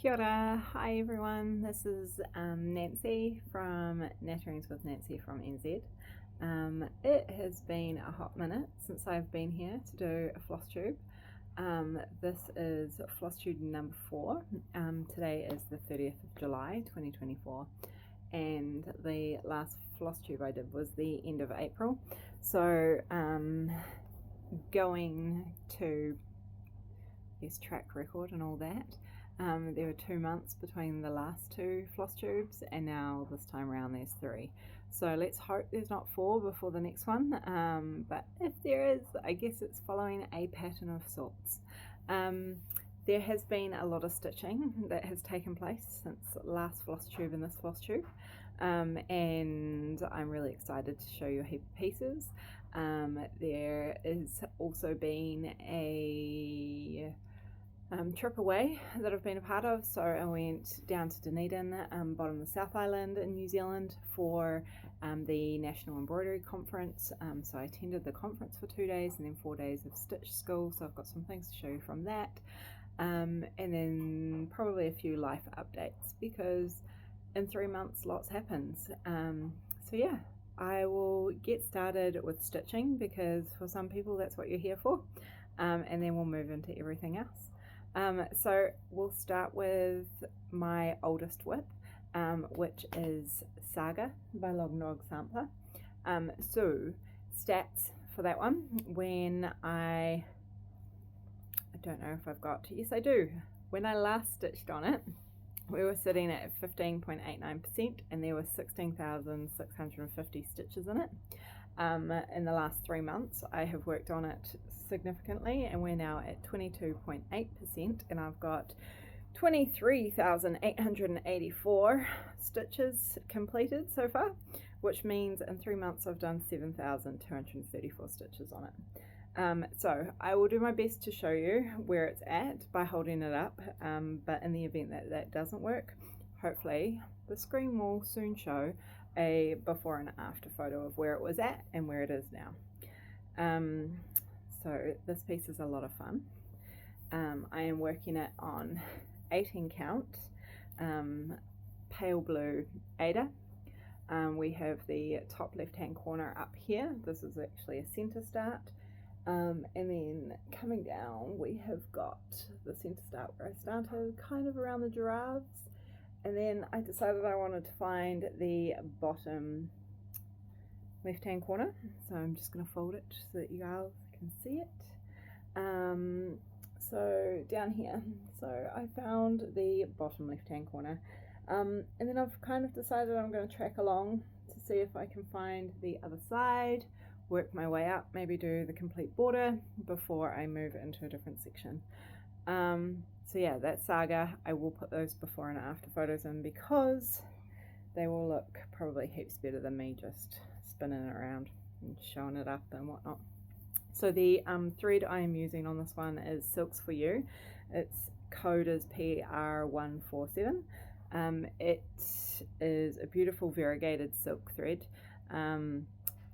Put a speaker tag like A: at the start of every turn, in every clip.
A: Kia ora, hi everyone, this is Nancy from Natterings with Nancy from NZ. It has been a hot minute since I've been here to do a Flosstube. This is Flosstube number 4. Today is the 30th of July 2024 and the last Flosstube I did was the end of April. So going to track record and all that. There were 2 months between the last 2 Flosstubes and now this time around there's 3. So let's hope there's not 4 before the next one, but if there is, I guess it's following a pattern of sorts. There has been a lot of stitching that has taken place since last Flosstube and this Flosstube, and I'm really excited to show you a heap of pieces. There has also been a trip away that I've been a part of, so I went down to Dunedin, bottom of the South Island in New Zealand for the National Embroidery Conference. So I attended the conference for 2 days and then 4 days of stitch school, so I've got some things to show you from that, and then probably a few life updates because in 3 months lots happens. So yeah, I will get started with stitching because for some people that's what you're here for, and then we'll move into everything else. So we'll start with my oldest whip, which is Saga by Long Dog Sampler. So stats for that one, when I don't know if I've got, yes I do, when I last stitched on it, we were sitting at 15.89% and there were 16,650 stitches in it. In the last 3 months I have worked on it significantly and we're now at 22.8% and I've got 23,884 stitches completed so far, which means in 3 months I've done 7,234 stitches on it. So I will do my best to show you where it's at by holding it up, but in the event that that doesn't work, hopefully the screen will soon show a before and after photo of where it was at and where it is now. So this piece is a lot of fun. I am working it on 18 count pale blue Ada. We have the top left hand corner up here. This is actually a center start, and then coming down we have got the center start where I started, kind of around the giraffes. And then I decided I wanted to find the bottom left hand corner, so I'm just going to fold it so that you guys can see it. So down here, so I found the bottom left hand corner, and then I've kind of decided I'm going to track along to see if I can find the other side, work my way up, maybe do the complete border before I move into a different section. So yeah, that's Saga. I will put those before and after photos in because they will look probably heaps better than me just spinning it around and showing it up and whatnot. So the thread I am using on this one is Silks For You. Its code is PR147. It is a beautiful variegated silk thread.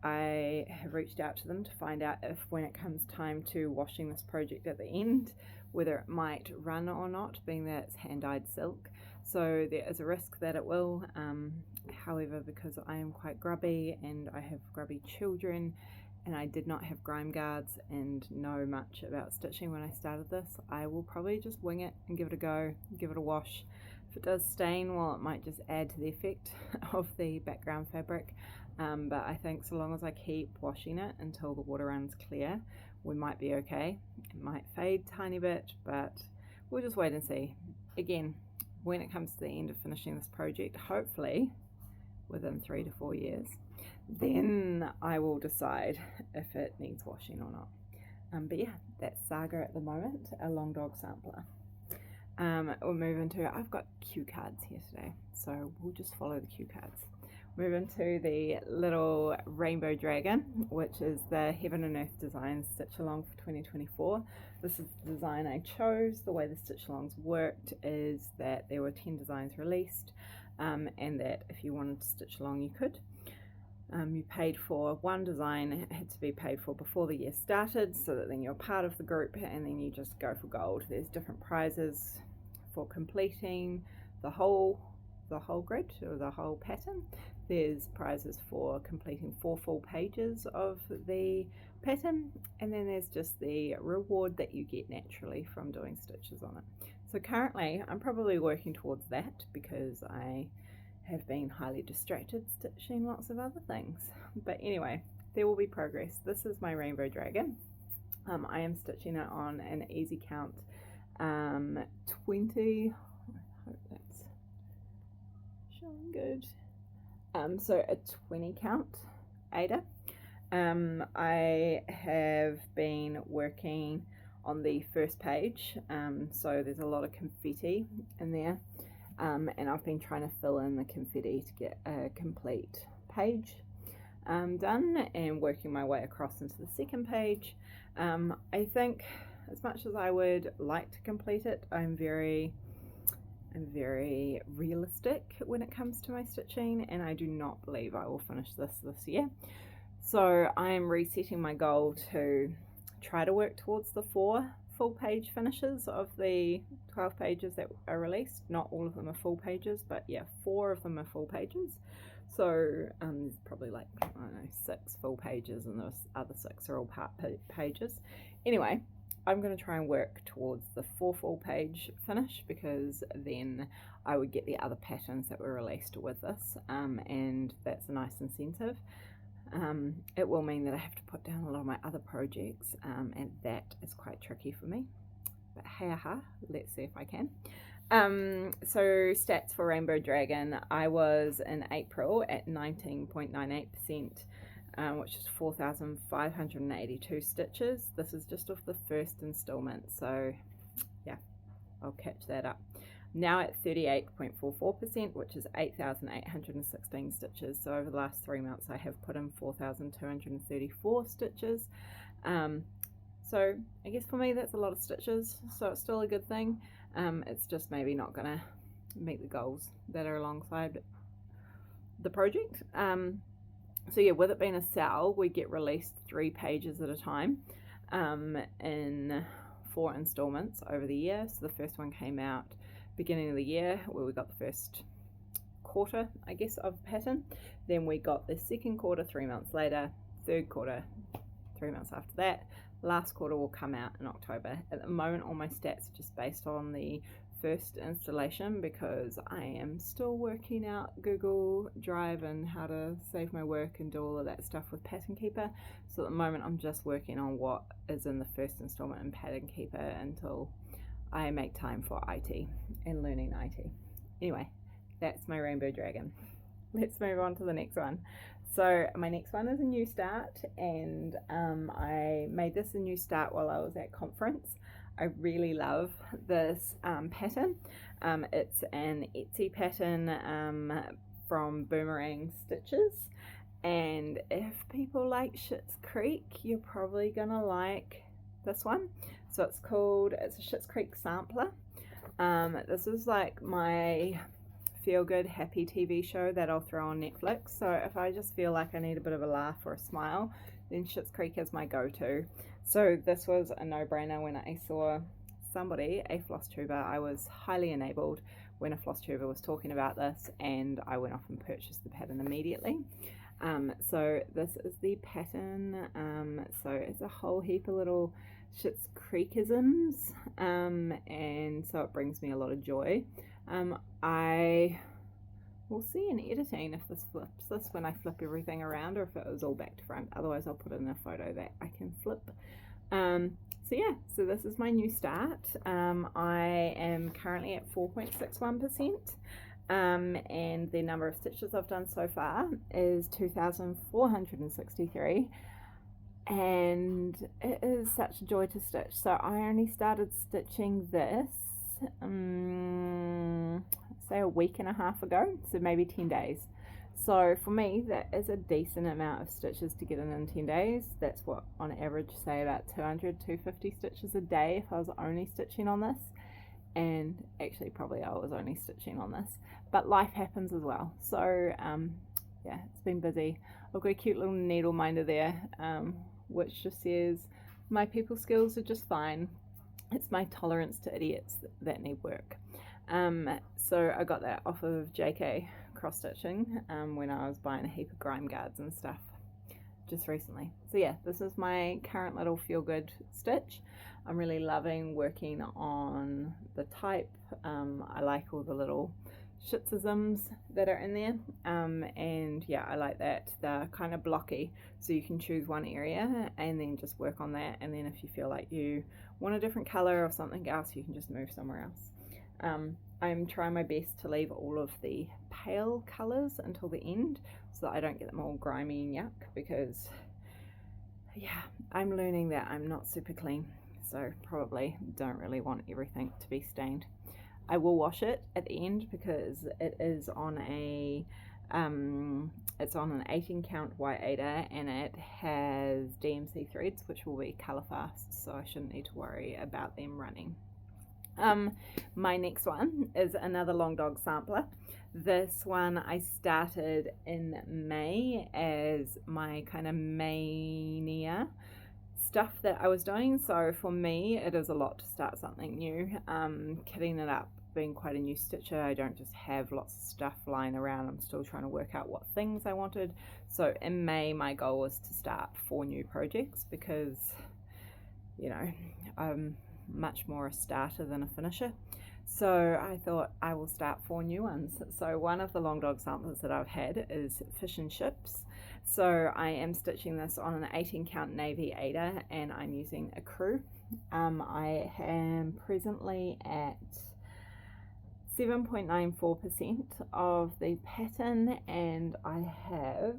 A: I have reached out to them to find out if when it comes time to washing this project at the end, whether it might run or not, being that it's hand-dyed silk. So there is a risk that it will. However, because I am quite grubby and I have grubby children and I did not have grime guards and know much about stitching when I started this, I will probably just wing it and give it a go, give it a wash. If it does stain, well, it might just add to the effect of the background fabric. But I think so long as I keep washing it until the water runs clear, we might be okay. It might fade a tiny bit, but we'll just wait and see. Again, when it comes to the end of finishing this project, hopefully within 3 to 4 years, then I will decide if it needs washing or not. But yeah, that's Saga at the moment, a Long Dog Sampler. We'll move into, I've got cue cards here today, so we'll just follow the cue cards. Move into the little rainbow dragon, which is the Heaven and Earth Design Stitch Along for 2024. This is the design I chose. The way the stitch alongs worked is that there were 10 designs released, and that if you wanted to stitch along you could. You paid for one design, it had to be paid for before the year started so that then you're part of the group and then you just go for gold. There's different prizes for completing the whole grid or the whole pattern. There's prizes for completing 4 full pages of the pattern, and then there's just the reward that you get naturally from doing stitches on it. So currently I'm probably working towards that because I have been highly distracted stitching lots of other things. But anyway, there will be progress. This is my rainbow dragon. I am stitching it on an easy count 20. I hope that's showing good. So a 20 count Ada. I have been working on the first page, so there's a lot of confetti in there, and I've been trying to fill in the confetti to get a complete page done, and working my way across into the second page. I think as much as I would like to complete it, I'm very realistic when it comes to my stitching, and I do not believe I will finish this year. So I am resetting my goal to try to work towards the 4 full page finishes of the 12 pages that are released. Not all of them are full pages, but yeah, 4 of them are full pages. So there's probably like, I don't know, 6 full pages, and those other 6 are all part pages. Anyway, I'm going to try and work towards the 4 full page finish, because then I would get the other patterns that were released with this, and that's a nice incentive. It will mean that I have to put down a lot of my other projects, and that is quite tricky for me. But hey, let's see if I can. So stats for Rainbow Dragon, I was in April at 19.98%, which is 4,582 stitches. This is just off the first installment, so yeah, I'll catch that up. Now at 38.44%, which is 8,816 stitches. So over the last 3 months I have put in 4,234 stitches. So I guess for me that's a lot of stitches, so it's still a good thing. It's just maybe not gonna meet the goals that are alongside the project. So yeah, with it being a sale, we get released 3 pages at a time in 4 installments over the year. So the first one came out beginning of the year, where we got the first quarter, I guess, of pattern. Then we got the second quarter 3 months later, third quarter 3 months after that. Last quarter will come out in October. At the moment, all my stats are just based on the first installation, because I am still working out Google Drive and how to save my work and do all of that stuff with Pattern Keeper. So at the moment I'm just working on what is in the first installment in Pattern Keeper until I make time for IT and learning IT. Anyway, that's my Rainbow Dragon. Let's move on to the next one. So my next one is a new start, and I made this a new start while I was at conference. I really love this pattern. It's an Etsy pattern from Boomerang Stitches, and if people like Schitt's Creek, you're probably gonna like this one. So it's a Schitt's Creek sampler. This is like my feel-good happy TV show that I'll throw on Netflix. So if I just feel like I need a bit of a laugh or a smile, then Schitt's Creek is my go-to. So this was a no-brainer when I saw somebody, a Flosstuber. I was highly enabled when a Flosstuber was talking about this, and I went off and purchased the pattern immediately. So this is the pattern. So it's a whole heap of little Schitt's Creekisms, and so it brings me a lot of joy. I will see in editing if this flips this when I flip everything around, or if it was all back to front. Otherwise I'll put in a photo that I can flip. So yeah, so this is my new start. I am currently at 4.61%, and the number of stitches I've done so far is 2,463, and it is such a joy to stitch. So I only started stitching this say a week and a half ago, so maybe 10 days. So for me, that is a decent amount of stitches to get in 10 days. That's what on average, say about 200-250 stitches a day if I was only stitching on this. And actually probably I was only stitching on this, but life happens as well. So yeah, it's been busy. I've got a cute little needle minder there, which just says my people skills are just fine. It's my tolerance to idiots that need work. So I got that off of JK Cross Stitching when I was buying a heap of grime guards and stuff just recently. So yeah, this is my current little feel good stitch. I'm really loving working on the type. I like all the little shitsisms that are in there, and yeah, I like that they're kind of blocky, so you can choose one area and then just work on that, and then if you feel like you want a different color or something else, you can just move somewhere else. I'm trying my best to leave all of the pale colors until the end so that I don't get them all grimy and yuck, because yeah, I'm learning that I'm not super clean, so probably don't really want everything to be stained. I will wash it at the end because it is on a it's on an 18 count white Aida, and it has DMC threads which will be color fast, so I shouldn't need to worry about them running. My next one is another Long Dog sampler. This one I started in May as my kind of mania stuff that I was doing, so for me it is a lot to start something new. Kitting it up, being quite a new stitcher, I don't just have lots of stuff lying around. I'm still trying to work out what things I wanted. So in May my goal was to start 4 new projects, because you know, I'm much more a starter than a finisher. So I thought I will start 4 new ones. So one of the Long Dog samplers that I've had is Fish and Chips. So I am stitching this on an 18 count navy Aida, and I'm using a crew. I am presently at 7.94% of the pattern, and I have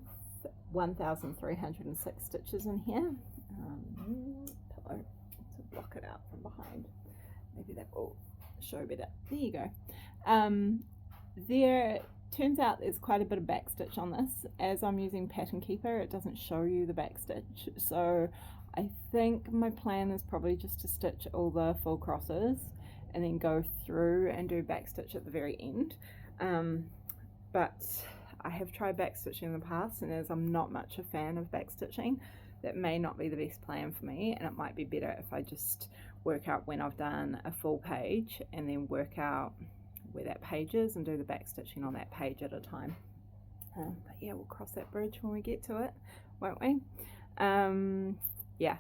A: 1,306 stitches in here. Pillow to block it out from behind. Maybe that will show better. There you go. There turns out there's quite a bit of back stitch on this. As I'm using Pattern Keeper, it doesn't show you the back stitch, so I think my plan is probably just to stitch all the full crosses and then go through and do back stitch at the very end. But I have tried back stitching in the past, and as I'm not much a fan of back stitching, that may not be the best plan for me, and it might be better if I just work out when I've done a full page and then work out where that page is and do the back stitching on that page at a time. But yeah, we'll cross that bridge when we get to it, won't we? Yeah,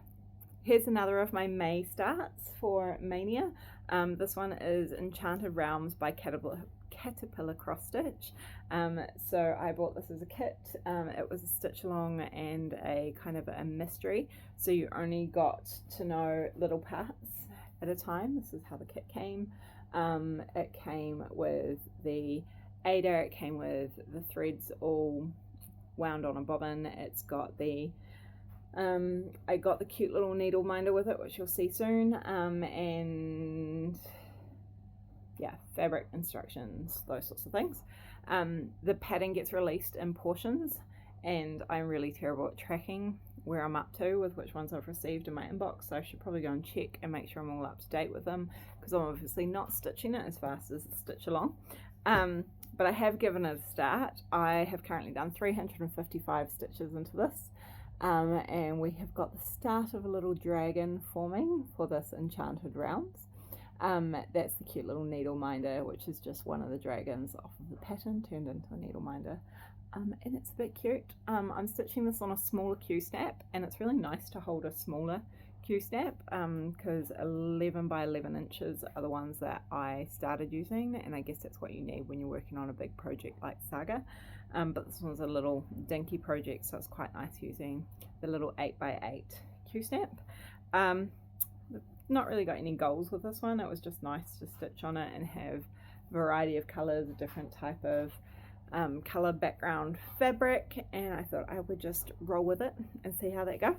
A: here's another of my May starts for Mania. This one is Enchanted Realms by Caterpillar Cross Stitch. So I bought this as a kit. It was a stitch along and a kind of a mystery, so you only got to know little parts at a time. This is how the kit came. It came with the Aida, it came with the threads all wound on a bobbin. It's got the I got the cute little needle minder with it, which you'll see soon, and yeah, fabric instructions, those sorts of things. The pattern gets released in portions, and I'm really terrible at tracking where I'm up to with which ones I've received in my inbox, so I should probably go and check and make sure I'm all up to date with them, because I'm obviously not stitching it as fast as the stitch along. But I have given it a start. I have currently done 355 stitches into this, and we have got the start of a little dragon forming for this Enchanted Realms. That's the cute little needle minder, which is just one of the dragons off of the pattern turned into a needle minder, and it's a bit cute. I'm stitching this on a smaller Q-snap, and it's really nice to hold a smaller Q-snap, because 11 by 11 inches are the ones that I started using, and I guess that's what you need when you're working on a big project like Saga. But this one's a little dinky project, so it's quite nice using the little 8 by 8 Q-snap. Not really got any goals with this one. It was just nice to stitch on it and have a variety of colors, a different type of color background fabric, and I thought I would just roll with it and see how that goes.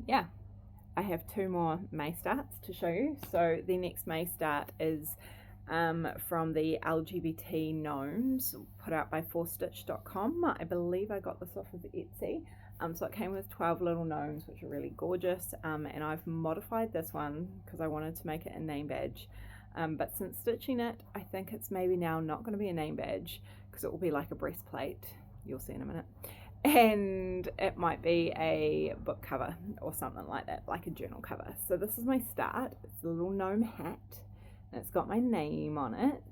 A: Yeah, I have 2 more May starts to show you. So the next May start is from the LGBT Gnomes, put out by flosstube.com. I believe I got this off of Etsy. So it came with 12 little gnomes, which are really gorgeous, and I've modified this one because I wanted to make it a name badge. But since stitching it, I think it's maybe now not going to be a name badge, because it will be like a breastplate. You'll see in a minute. And it might be a book cover or something like that, like a journal cover. So this is my start. It's a little gnome hat. and it's got my name on it.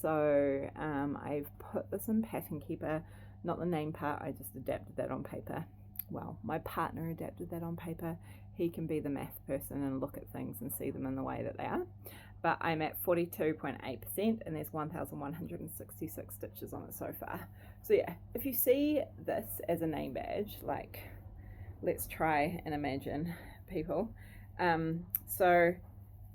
A: So I've put this in Pattern Keeper, not the name part, I just adapted that on paper. Well, my partner adapted that on paper. He can be the math person and look at things and see them in the way that they are. But I'm at 42.8% and there's 1,166 stitches on it so far. So yeah, if you see this as a name badge, like, let's try and imagine, people. So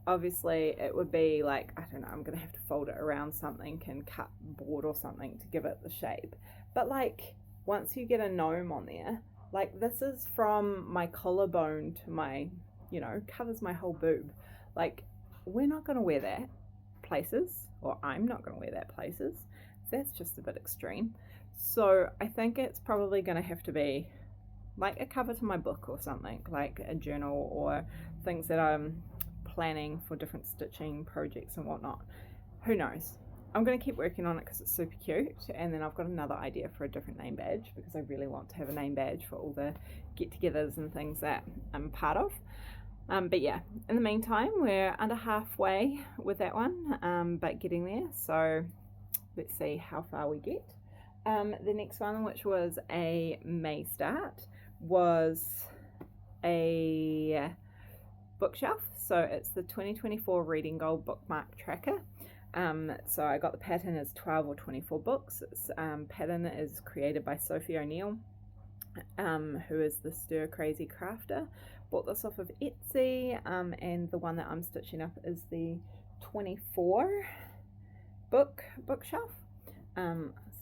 A: obviously it would be like, I don't know, I'm gonna have to fold it around something and cut board or something to give it the shape. But like, once you get a gnome on there, like, this is from my collarbone to my, you know, covers my whole boob. Like, we're not gonna wear that places, or I'm not gonna wear that places. That's just a bit extreme. So I think it's probably gonna have to be like a cover to my book or something, like a journal or things that I'm planning for different stitching projects and whatnot. Who knows? I'm going to keep working on it because it's super cute, and then I've got another idea for a different name badge because I really want to have a name badge for all the get-togethers and things that I'm part of. But yeah, in the meantime, we're under halfway with that one, but getting there, so let's see how far we get. The next one, which was a May start, was a bookshelf. So it's the 2024 Reading Goal bookmark tracker. So I got the pattern as 12 or 24 books. Its pattern is created by Sophie O'Neill, who is the Stir Crazy Crafter. Bought this off of Etsy, and the one that I'm stitching up is the 24 bookshelf.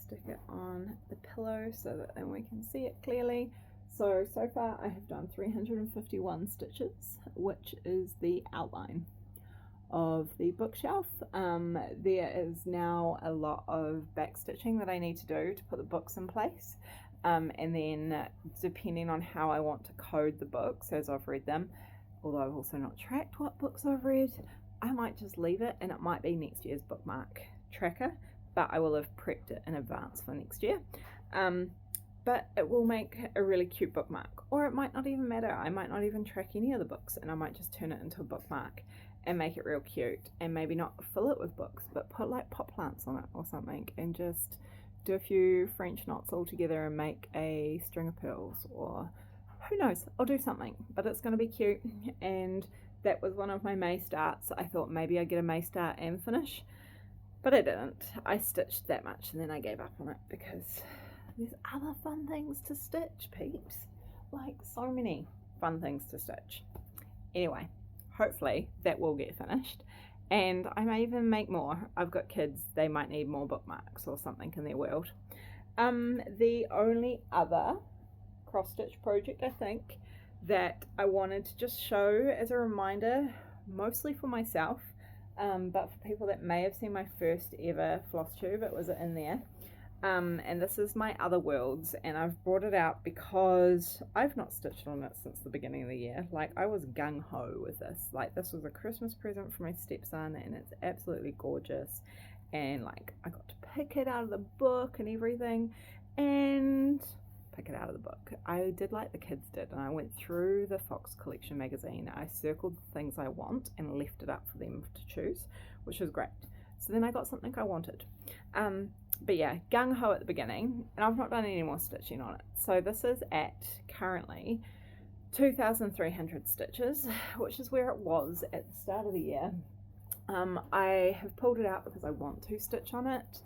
A: Stick it on the pillow so that then we can see it clearly. So far I have done 351 stitches, which is the outline of the bookshelf. There is now a lot of back stitching that I need to do to put the books in place, and then depending on how I want to code the books as I've read them, although I've also not tracked what books I've read, I might just leave it and it might be next year's bookmark tracker, but I will have prepped it in advance for next year. But it will make a really cute bookmark, or it might not even matter. I might not even track any of the books and I might just turn it into a bookmark and make it real cute, and maybe not fill it with books, but put like pot plants on it or something and just do a few French knots all together and make a string of pearls, or who knows, I'll do something, but it's going to be cute. And that was one of my May starts. I thought maybe I'd get a May start and finish, but I didn't. I stitched that much and then I gave up on it because there's other fun things to stitch, peeps. Like, so many fun things to stitch. Anyway, hopefully that will get finished, and I may even make more. I've got kids, they might need more bookmarks or something in their world. The only other cross stitch project, I think, that I wanted to just show as a reminder, mostly for myself, but for people that may have seen my first ever Flosstube, it was in there. And this is my Other Worlds, and I've brought it out because I've not stitched on it since the beginning of the year. Like, I was gung-ho with this. Like, this was a Christmas present for my stepson, and it's absolutely gorgeous. And like, I got to pick it out of the book and everything, and pick it out of the book. I did like the kids did, and I went through the Fox Collection magazine. I circled the things I want and left it up for them to choose, which was great. So then I got something I wanted. But yeah, gung-ho at the beginning, and I've not done any more stitching on it. So this is at currently 2,300 stitches, which is where it was at the start of the year. I have pulled it out because I want to stitch on it.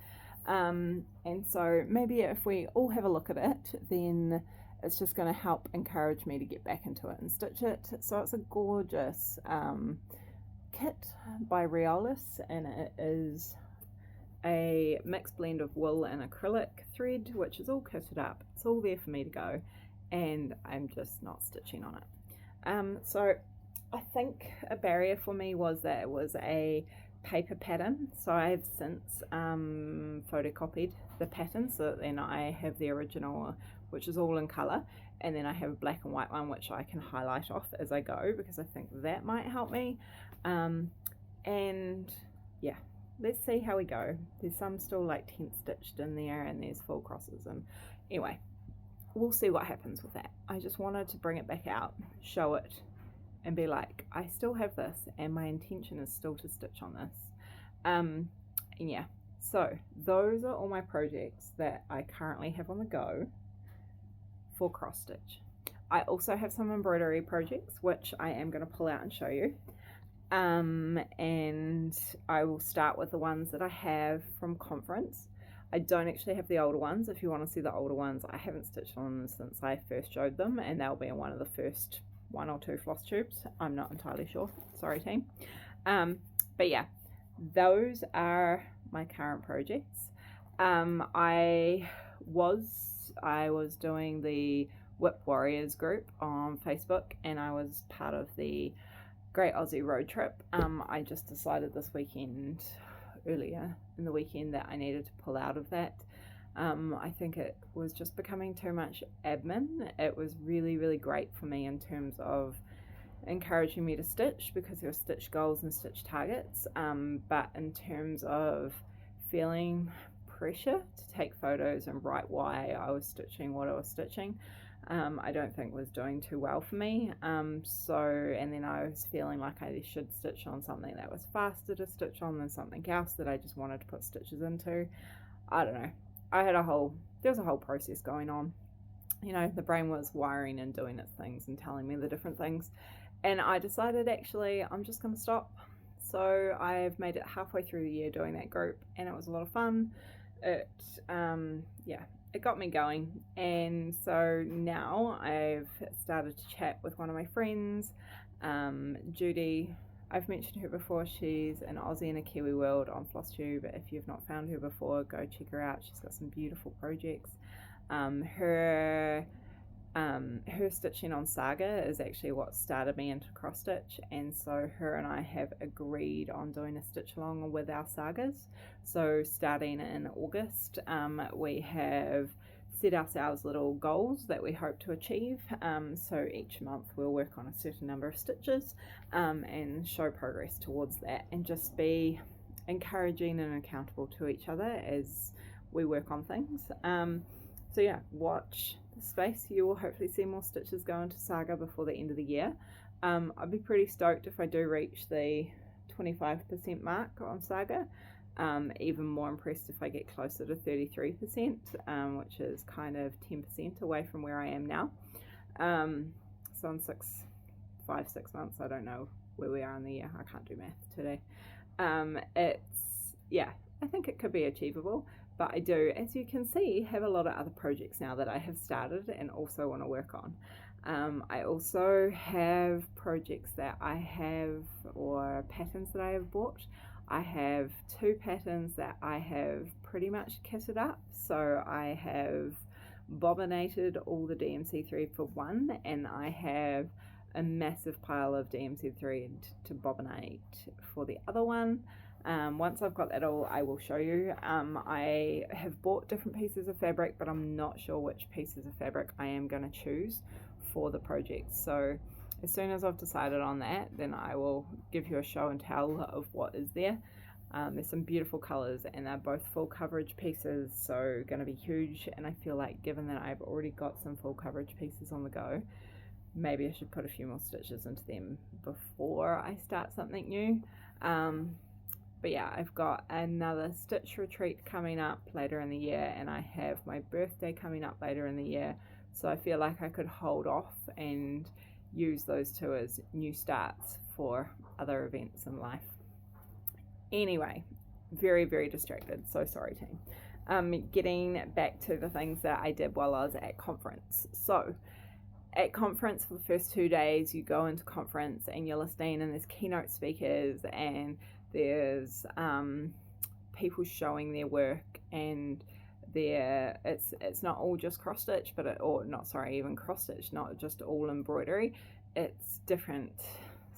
A: And so maybe if we all have a look at it, then it's just going to help encourage me to get back into it and stitch it. So it's a gorgeous kit by Riolis, and it is a mixed blend of wool and acrylic thread, which is all kitted up. It's all there for me to go, and I'm just not stitching on it. So I think a barrier for me was that it was a paper pattern, so I have since photocopied the pattern so that then I have the original, which is all in colour, and then I have a black and white one which I can highlight off as I go, because I think that might help me. And yeah, let's see how we go. There's some still like tent stitched in there, and there's full crosses, and anyway, we'll see what happens with that. I just wanted to bring it back out, show it, and be like, I still have this, and my intention is still to stitch on this. And yeah, so those are all my projects that I currently have on the go for cross stitch. I also have some embroidery projects which I am going to pull out and show you. And I will start with the ones that I have from conference. I don't actually have the older ones. If you want to see the older ones, I haven't stitched on them since I first showed them, and they'll be in one of the first 1 or 2 floss tubes. I'm not entirely sure. Sorry, team. But yeah, those are my current projects. I was doing the Whip Warriors group on Facebook, and I was part of the Great Aussie Road Trip. I just decided this weekend, earlier in the weekend, that I needed to pull out of that. I think it was just becoming too much admin. It was really, really great for me in terms of encouraging me to stitch, because there were stitch goals and stitch targets, but in terms of feeling pressure to take photos and write why I was stitching what I was stitching, I don't think was doing too well for me. And then I was feeling like I should stitch on something that was faster to stitch on than something else that I just wanted to put stitches into. I don't know. There was a whole process going on. You know, the brain was wiring and doing its things and telling me the different things. And I decided, actually, I'm just going to stop. So I've made it halfway through the year doing that group, and it was a lot of fun. It got me going. And so now I've started to chat with one of my friends, Judy. I've mentioned her before. She's an Aussie in a Kiwi world on Flosstube. If you've not found her before, go check her out. She's got some beautiful projects. Her stitching on Saga is actually what started me into cross stitch, and so her and I have agreed on doing a stitch along with our Sagas. So starting in August, we have set ourselves little goals that we hope to achieve. So each month we'll work on a certain number of stitches, and show progress towards that, and just be encouraging and accountable to each other as we work on things. So yeah, watch the space. You will hopefully see more stitches go into Saga before the end of the year. I'd be pretty stoked if I do reach the 25% mark on Saga. Even more impressed if I get closer to 33%, which is kind of 10% away from where I am now. So in 6 months, I don't know where we are in the year. I can't do math today. I think it could be achievable. But I do, as you can see, have a lot of other projects now that I have started and also want to work on. I also have projects that I have, or patterns that I have bought. I have 2 patterns that I have pretty much kitted up. So I have bobbinated all the DMC3 for one, and I have a massive pile of DMC thread to bobbinate for the other one. Once I've got that all, I will show you. I have bought different pieces of fabric, but I'm not sure which pieces of fabric I am going to choose for the project. So as soon as I've decided on that, then I will give you a show and tell of what is there. There's some beautiful colors, and they're both full coverage pieces, so going to be huge. And I feel like, given that I've already got some full coverage pieces on the go, maybe I should put a few more stitches into them before I start something new. But yeah, I've got another stitch retreat coming up later in the year, and I have my birthday coming up later in the year. So I feel like I could hold off and use those 2 as new starts for other events in life. Anyway, very, very distracted. So sorry, team. Getting back to the things that I did while I was at conference. So at conference, for the first 2 days, you go into conference and you're listening, and there's keynote speakers, and there's people showing their work, and it's not all just cross stitch, even cross stitch, not just all embroidery. It's different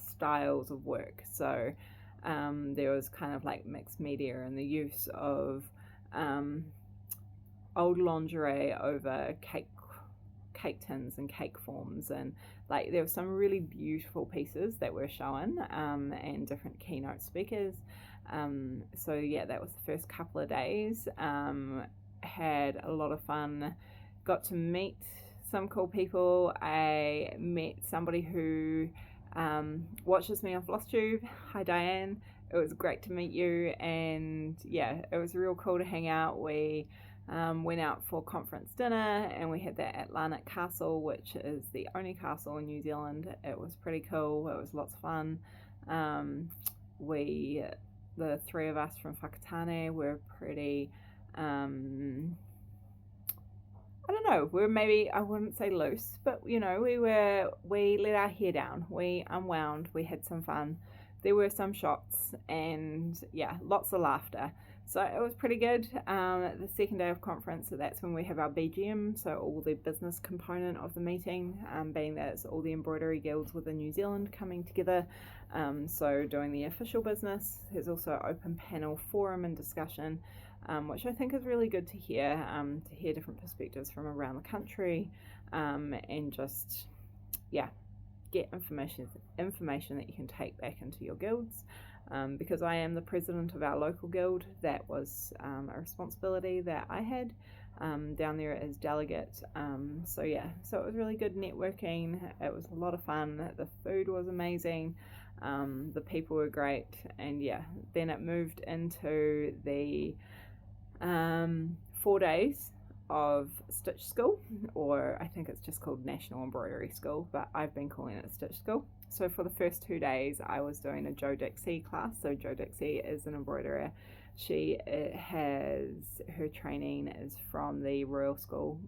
A: styles of work. So there was kind of like mixed media, and the use of old lingerie over cake tins and cake forms, and like there were some really beautiful pieces that were shown, and different keynote speakers. So yeah, that was the first couple of days. Had a lot of fun, got to meet some cool people. I met somebody who watches me on Flosstube. Hi Diane. it was great to meet you, and yeah, it was real cool to hang out. We went out for conference dinner, and we had the Atlantic Castle, which is the only castle in New Zealand. It was pretty cool. It was lots of fun. We, the three of us from Whakatane, were pretty, I don't know, we were maybe, I wouldn't say loose, but we let our hair down. We unwound. We had some fun. There were some shots, and yeah, lots of laughter. So it was pretty good. The second day of conference, so that's when we have our BGM, so all the business component of the meeting, being that it's all the embroidery guilds within New Zealand coming together. So doing the official business. There's also an open panel forum and discussion, which I think is really good to hear different perspectives from around the country, and just, yeah, get information that you can take back into your guilds. Because I am the president of our local guild, that was a responsibility that I had down there as delegate. So yeah, so it was really good networking. It was a lot of fun. The food was amazing. The people were great. And yeah, then it moved into the 4 days of Stitch School, or I think it's just called National Embroidery School, but I've been calling it Stitch School. So for the first 2 days I was doing a Jo Dixie class. So Jo Dixie is an embroiderer. She has, her training is from the Royal School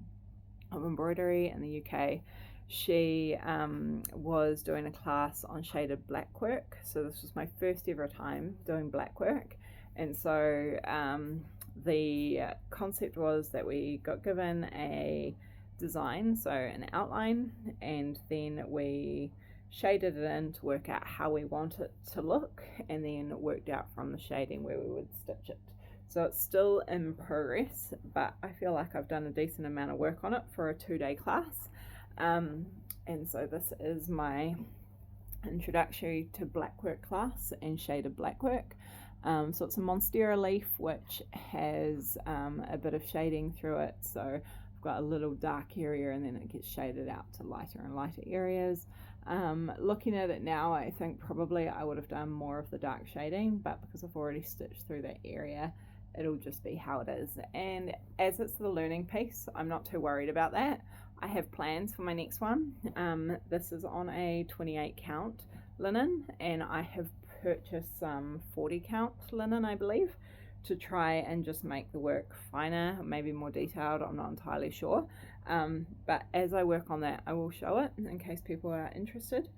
A: of Embroidery in the UK. She was doing a class on shaded black work. So this was my first ever time doing black work. And so the concept was that we got given a design, so an outline, and then we shaded it in to work out how we want it to look, and then worked out from the shading where we would stitch it. So it's still in progress, but I feel like I've done a decent amount of work on it for a 2-day class. And so this is my introductory to blackwork class and shaded blackwork. So it's a monstera leaf, which has a bit of shading through it. So I've got a little dark area, and then it gets shaded out to lighter and lighter areas. Looking at it now, I think probably I would have done more of the dark shading, but because I've already stitched through that area, it'll just be how it is. And as it's the learning piece, I'm not too worried about that. I have plans for my next one. This is on a 28 count linen, and I have purchased some 40 count linen, I believe, to try and just make the work finer, maybe more detailed. I'm not entirely sure, but as I work on that, I will show it in case people are interested.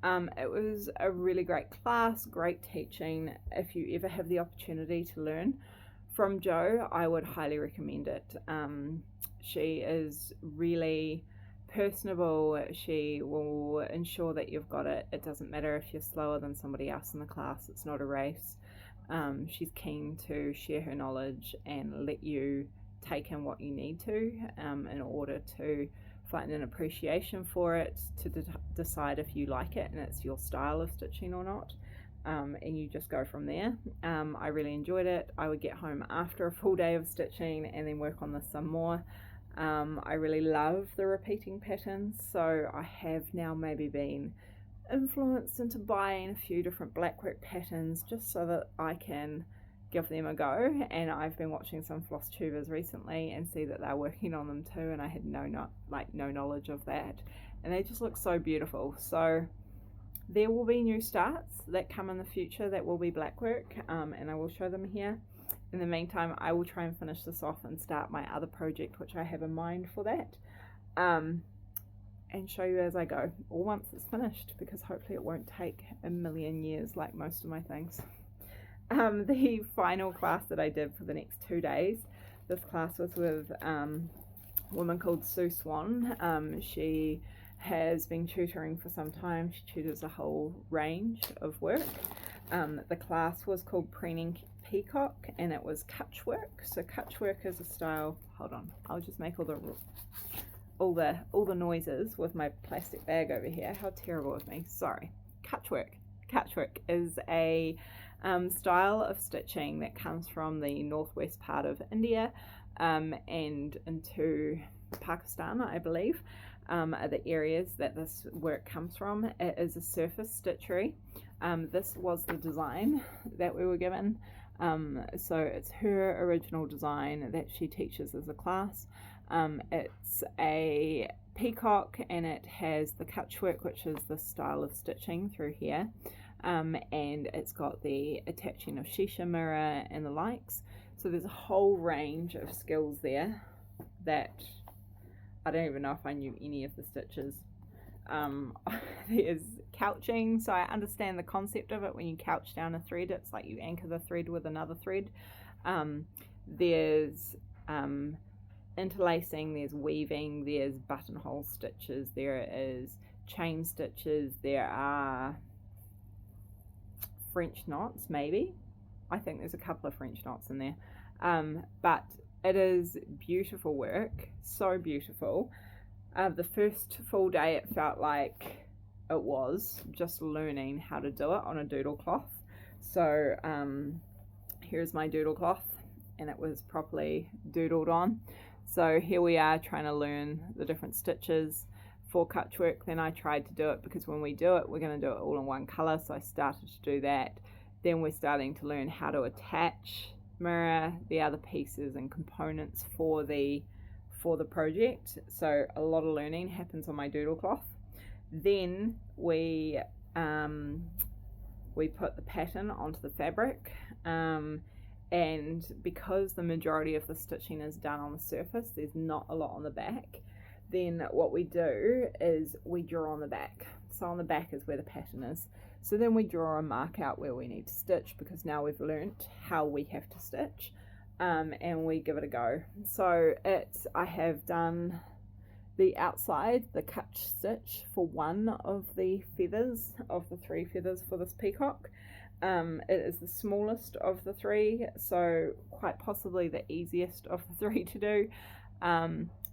A: It was a really great class, great teaching. If you ever have the opportunity to learn from Jo, I would highly recommend it. She is really personable. She will ensure that you've got it. It doesn't matter if you're slower than somebody else in the class. It's not a race. She's keen to share her knowledge and let you take in what you need to in order to find an appreciation for it, to decide if you like it and it's your style of stitching or not. And you just go from there. I really enjoyed it. I would get home after a full day of stitching and then work on this some more. I really love the repeating patterns, so I have now maybe been influenced into buying a few different blackwork patterns just so that I can give them a go. And I've been watching some Flosstubers recently and see that they're working on them too, and I had no knowledge of that, and they just look so beautiful. So there will be new starts that come in the future that will be blackwork, and I will show them here. In the meantime, I will try and finish this off and start my other project, which I have in mind for that, and show you as I go, or once it's finished, because hopefully it won't take a million years like most of my things. The final class that I did for the next 2 days, this class was with a woman called Sue Swan. She has been tutoring for some time. She tutors a whole range of work. The class was called Preening Peacock, and it was cutchwork. So cutchwork is a style, hold on, I'll just make all the noises with my plastic bag over here. How terrible of me, sorry. Catchwork is a style of stitching that comes from the northwest part of India and into Pakistan, I believe, are the areas that this work comes from. It is a surface stitchery. This was the design that we were given. So it's her original design that she teaches as a class. It's a peacock, and it has the catchwork, which is the style of stitching through here, and it's got the attaching of shisha mirror and the likes. So there's a whole range of skills there that I don't even know if I knew any of the stitches. There's couching, so I understand the concept of it. When you couch down a thread, it's like you anchor the thread with another thread. There's interlacing, there's weaving, there's buttonhole stitches, there is chain stitches, there are French knots, maybe. I think there's a couple of French knots in there. But it is beautiful work, so beautiful. The first full day it felt like it was just learning how to do it on a doodle cloth. So here's my doodle cloth, and it was properly doodled on. So here we are trying to learn the different stitches for catchwork. Then I tried to do it, because when we do it, we're going to do it all in one colour, so I started to do that. Then we're starting to learn how to attach mirror, the other pieces and components for the project. So a lot of learning happens on my doodle cloth. Then we put the pattern onto the fabric, and because the majority of the stitching is done on the surface, there's not a lot on the back. Then what we do is we draw on the back. So on the back is where the pattern is. So then we draw a mark out where we need to stitch, because now we've learnt how we have to stitch, and we give it a go. So I have done the outside, the catch stitch for one of the feathers, of the 3 feathers for this peacock. It is the smallest of the 3, so quite possibly the easiest of the 3 to do.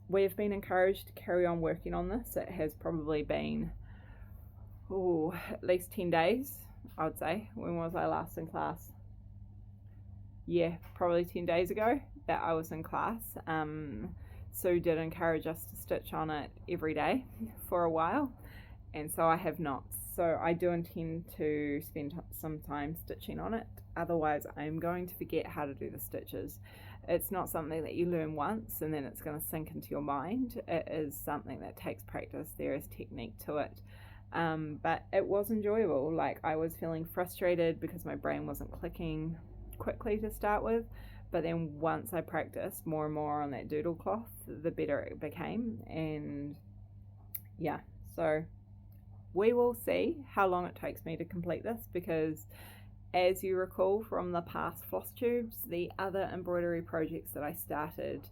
A: We've been encouraged to carry on working on this. It has probably been at least 10 days, I would say. When was I last in class? Yeah, probably 10 days ago that I was in class. Sue did encourage us to stitch on it every day for a while, and so I have not. So I do intend to spend some time stitching on it, otherwise I'm going to forget how to do the stitches. It's not something that you learn once and then it's going to sink into your mind. It is something that takes practice. There is technique to it. But it was enjoyable. Like, I was feeling frustrated because my brain wasn't clicking quickly to start with, but then once I practiced more and more on that doodle cloth, the better it became. And yeah, so we will see how long it takes me to complete this, because as you recall from the past Flosstubes, the other embroidery projects that I started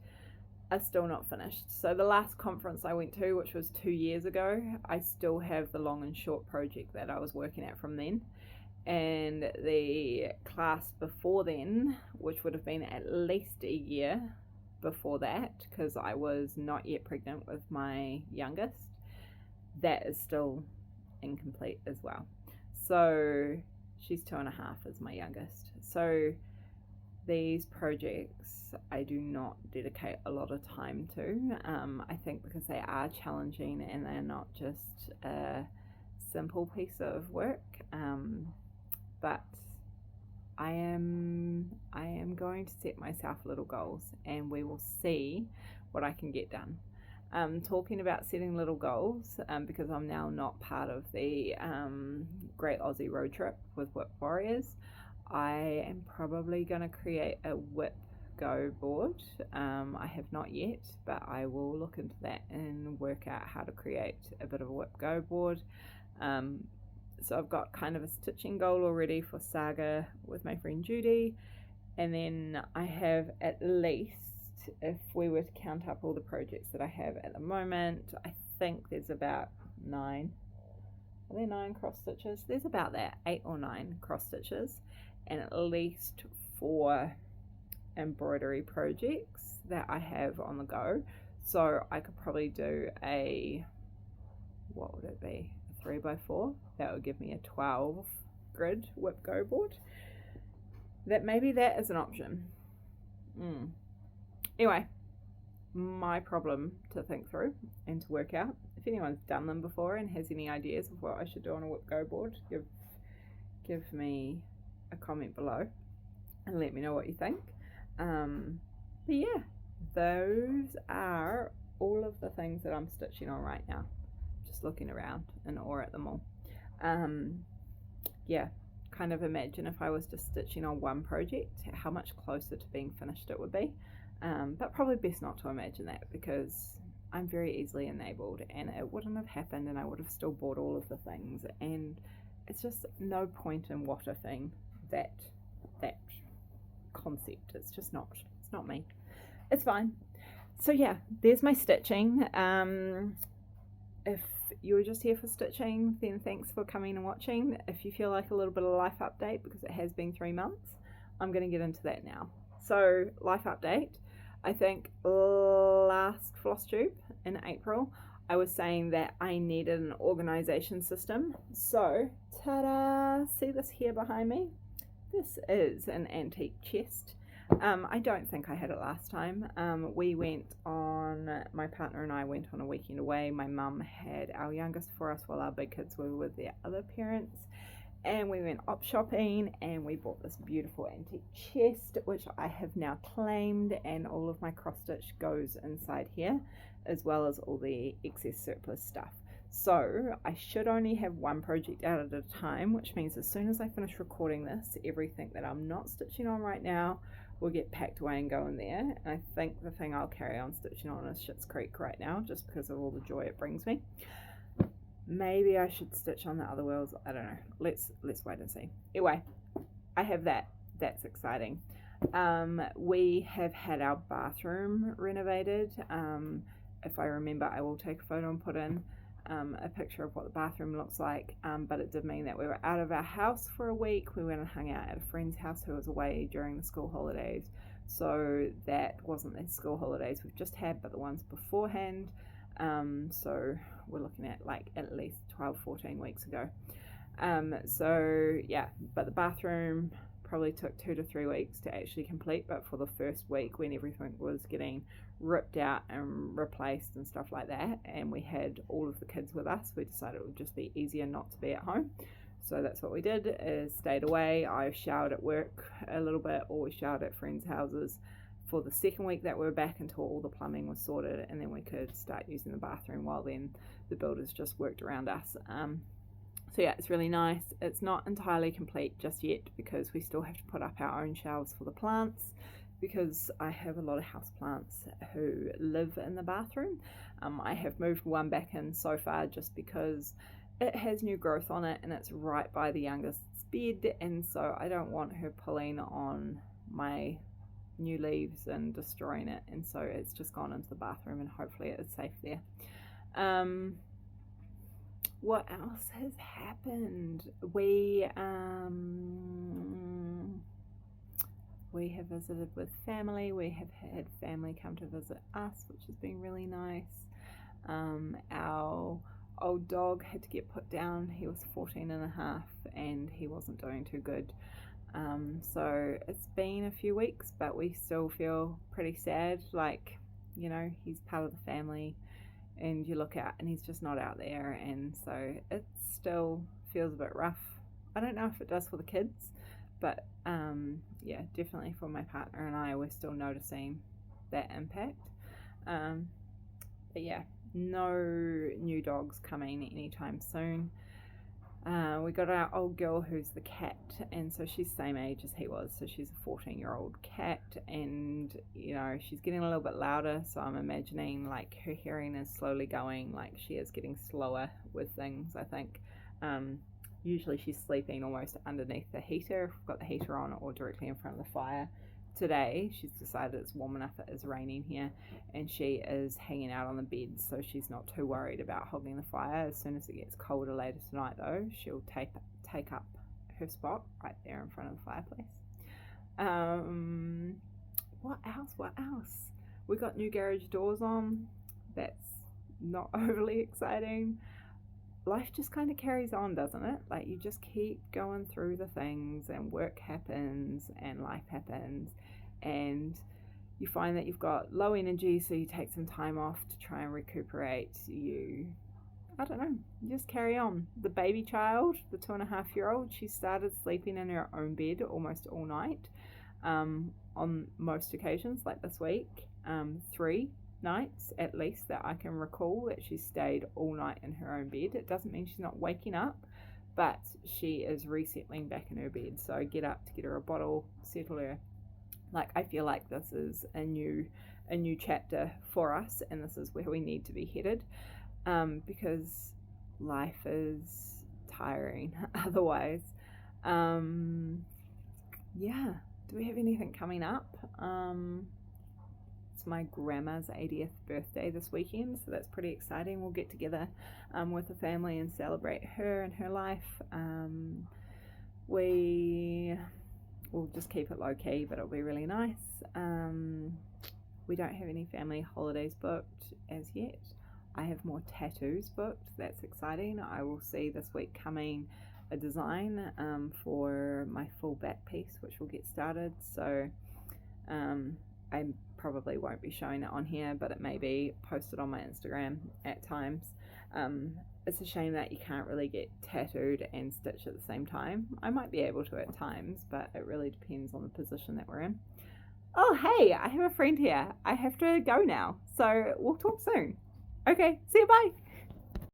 A: are still not finished. So the last conference I went to, which was 2 years ago, I still have the long and short project that I was working at from then. And the class before then, which would have been at least a year before that, because I was not yet pregnant with my youngest, that is still incomplete as well. So she's 2.5 is my youngest. So these projects I do not dedicate a lot of time to. I think because they are challenging and they're not just a simple piece of work. But I am going to set myself little goals, and we will see what I can get done. Talking about setting little goals, because I'm now not part of the Great Aussie Road Trip with Whip Warriors, I am probably going to create a whip go board. I have not yet, but I will look into that and work out how to create a bit of a whip go board. So I've got kind of a stitching goal already for Saga with my friend Judy, and then I have at least, if we were to count up all the projects that I have at the moment, I think there's about 9. Are there 9 cross stitches? There's about that, 8 or 9 cross stitches, and at least 4 embroidery projects that I have on the go. So I could probably do a, what would it be, a 3x4? That would give me a 12 grid whip go board. Maybe that is an option. Anyway, my problem to think through and to work out. If anyone's done them before and has any ideas of what I should do on a whip go board, give me a comment below and let me know what you think. But yeah, those are all of the things that I'm stitching on right now. Just looking around in awe at them all. Yeah, kind of imagine if I was just stitching on one project, how much closer to being finished it would be. But probably best not to imagine that, because I'm very easily enabled and it wouldn't have happened and I would have still bought all of the things, and it's just no point in what ifing that concept. It's just not, it's not me. It's fine. So yeah, there's my stitching. If you were just here for stitching, then thanks for coming and watching. If you feel like a little bit of life update, because it has been 3 months, I'm going to get into that now. So life update, I think last Flosstube in April, I was saying that I needed an organization system. So ta-da, see this here behind me? This is an antique chest. I don't think I had it last time. We went on, my partner and I went on a weekend away. My mum had our youngest for us while our big kids were with their other parents. And we went op shopping and we bought this beautiful antique chest, which I have now claimed, and all of my cross stitch goes inside here, as well as all the excess surplus stuff. So I should only have one project out at a time, which means as soon as I finish recording this, everything that I'm not stitching on right now will get packed away and go in there. And I think the thing I'll carry on stitching on is Schitt's Creek right now, just because of all the joy it brings me. Maybe I should stitch on the other worlds. I don't know. Let's wait and see. Anyway, I have that. That's exciting. We have had our bathroom renovated. If I remember, I will take a photo and put in a picture of what the bathroom looks like, but it did mean that we were out of our house for a week. We went and hung out at a friend's house who was away during the school holidays, so that wasn't the school holidays we've just had, but the ones beforehand. So we're looking at like at least 12-14 weeks ago. So yeah, but the bathroom probably took 2 to 3 weeks to actually complete, but for the first week, when everything was getting ripped out and replaced and stuff like that, and we had all of the kids with us, we decided it would just be easier not to be at home. So that's what we did, is stayed away. I showered at work a little bit, or we showered at friends' houses for the second week that we were back, until all the plumbing was sorted, and then we could start using the bathroom, while then the builders just worked around us. So yeah, it's really nice. It's not entirely complete just yet, because we still have to put up our own shelves for the plants, because I have a lot of house plants who live in the bathroom. I have moved one back in so far just because it has new growth on it and it's right by the youngest's bed, and so I don't want her pulling on my new leaves and destroying it, and so it's just gone into the bathroom, and hopefully it's safe there. What else has happened? We have visited with family. We have had family come to visit us, which has been really nice. Our old dog had to get put down. He was 14 and a half and he wasn't doing too good. So it's been a few weeks, but we still feel pretty sad. Like, you know, he's part of the family, and you look out and he's just not out there, and so it still feels a bit rough. I don't know if it does for the kids, but yeah, definitely for my partner and I, we're still noticing that impact. But yeah, no new dogs coming anytime soon. We got our old girl who's the cat, and so she's the same age as he was, so she's a 14-year-old cat, and you know, she's getting a little bit louder, so I'm imagining like her hearing is slowly going, like she is getting slower with things, I think. Usually she's sleeping almost underneath the heater if we've got the heater on, or directly in front of the fire. Today she's decided it's warm enough, it is raining here, and she is hanging out on the bed, so she's not too worried about hogging the fire. As soon as it gets colder later tonight though, she'll take up her spot right there in front of the fireplace. What else? We got new garage doors on. That's not overly exciting. Life just kind of carries on, doesn't it? Like, you just keep going through the things, and work happens and life happens, and you find that you've got low energy, so you take some time off to try and recuperate. I don't know, just carry on. The baby child, the 2.5-year-old, she started sleeping in her own bed almost all night, on most occasions, like this week. 3 nights at least that I can recall that she stayed all night in her own bed. It doesn't mean she's not waking up, but she is resettling back in her bed. So get up to get her a bottle, settle her. Like, I feel like this is a new chapter for us, and this is where we need to be headed, because life is tiring otherwise. Yeah, do we have anything coming up? It's my grandma's 80th birthday this weekend, so that's pretty exciting. We'll get together with the family and celebrate her and her life. We'll just keep it low key, but it'll be really nice. We don't have any family holidays booked as yet. I have more tattoos booked. That's exciting. I will see this week coming a design for my full back piece, which will get started. So I probably won't be showing it on here, but it may be posted on my Instagram at times. It's a shame that you can't really get tattooed and stitch at the same time. I might be able to at times, but it really depends on the position that we're in. Oh, hey, I have a friend here. I have to go now, so we'll talk soon. Okay, see you, bye.